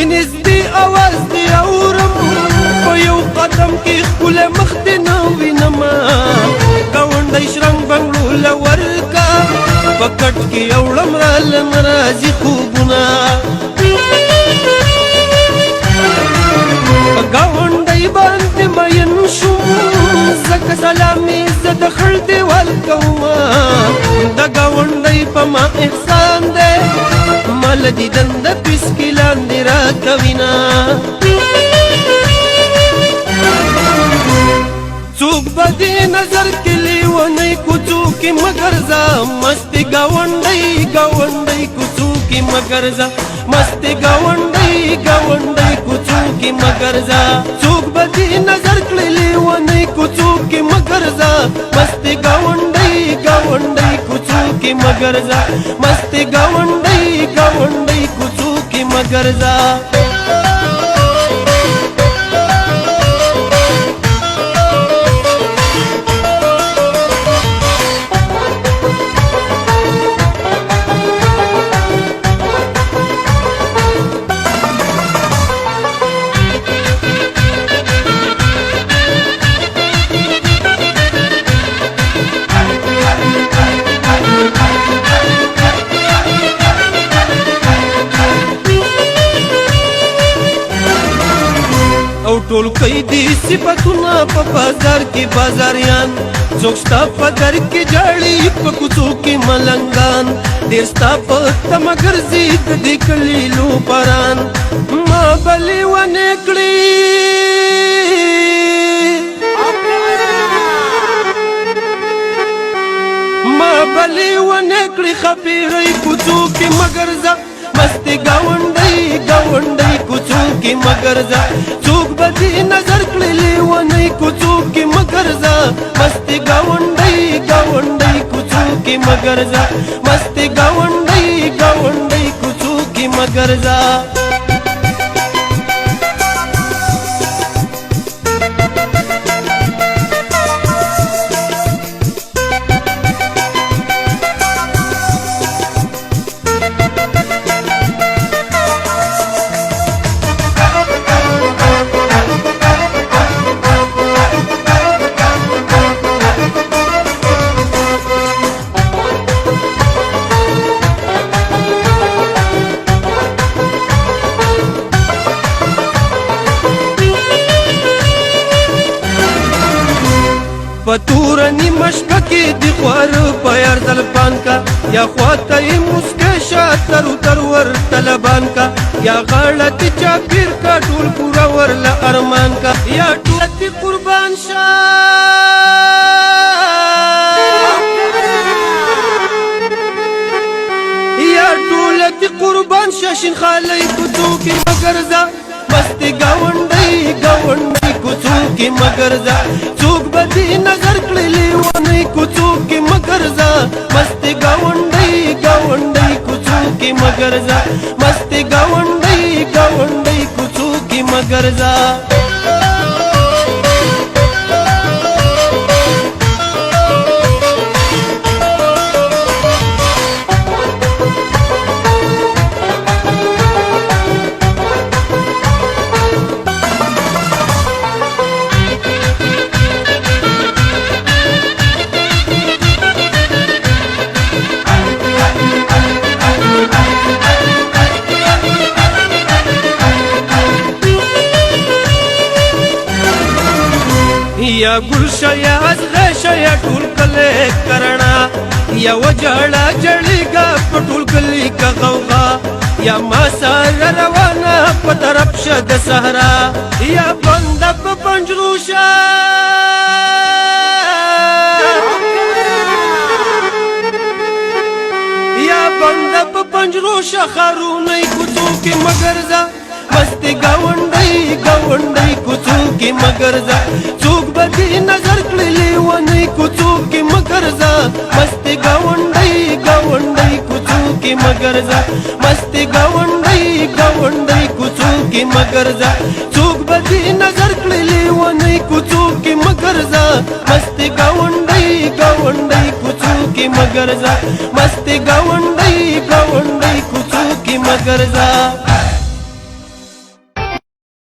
دې نږدې اواز دې اورم په یو قدم کې ښکلی مخ دې نه وینمه ګاونډی شرنګ بنګړو له ورکه په کټ کې یوړم راله نه راځي خوبونه په ګاونډی باندې مین شوم ځکه سلامي زه د خړ دیوال کومه د ګاونډی په ما احسان دی مال دیدن د پیسکي لاندې راکوینه څوک به دې نظر کې لیونی کوڅو کې مګر ځه مستې ګاونډی ګاونډی کوڅو کې مګر ځه مستې ګاونډی ګاونډی کوڅو کې مګر ځه څوک به دې نظر کړي لیونی کوڅو کې مګر ځه مستې ګاونډی ګاونډی کوڅو کې مګر ځه مستې ګاونډی ګاونډی کوڅو کې مګر ځه او ټول کوي دي صفتونه په بازار کې بازاریان څوک ستا په در کې جاړي په کوڅو کې ملنګان ډېر ستا په تمه ګرځي د دې کلي لوپران ما بلې ونې کړي ما بلې ونې کړي خبرې کوڅو کې مګر ځه مستې ګاونډی ګاونډی کوڅو کې مګر ځه څوک به دې نظر کړي لیونی کوڅو کې مګر ځه مستې ګاونډی ګاونډی کوڅو کې مګر ځه مستې ګاونډی ګاونډی کوڅو کې مګر ځه پتورنی مشکا کی دی خوار پیار دلپان کا یا خواته مسکه شاتر تر ور طلبان کا یا غلط چاپیر کا ټول پورا ور ل ارمان کا یا ټول قربان شاه یا ټول قربان شاشن خالی کوڅو کې مګر ځه مستې ګاونډی ګاونډی کوڅو کې مګر ځه څوک به دې نظر کړي لیونی کوڅو کې مګر ځه مستې ګاونډی ګاونډی کوڅو کې مګر ځه مستې ګاونډی ګاونډی کوڅو کې مګر ځه یا گلشا یا ازغشا یا ټول کلی کرنا یا وجاړه جړېږه په ټول کلي که غوغا یا ما سره روانه په طرف شه د صحرا یا بنده په پنجرو شه یا بنده په پنجرو شه ښارونی کوڅو کې مګر ځه مستې ګاونډی ګاونډی کوڅو کې مګر ځه څوک به دې نظر کړي لیونی کوڅو کې مګر ځه مستې ګاونډی ګاونډی کوڅو کې مګر ځه مستې ګاونډی ګاونډی کوڅو کې مګر ځه څوک به دې نظر کړي لیونی کوڅو کې مګر ځه مستې ګاونډی ګاونډی کوڅو کې مګر ځه مستې ګاونډی ګاونډی کوڅو کې مګر ځه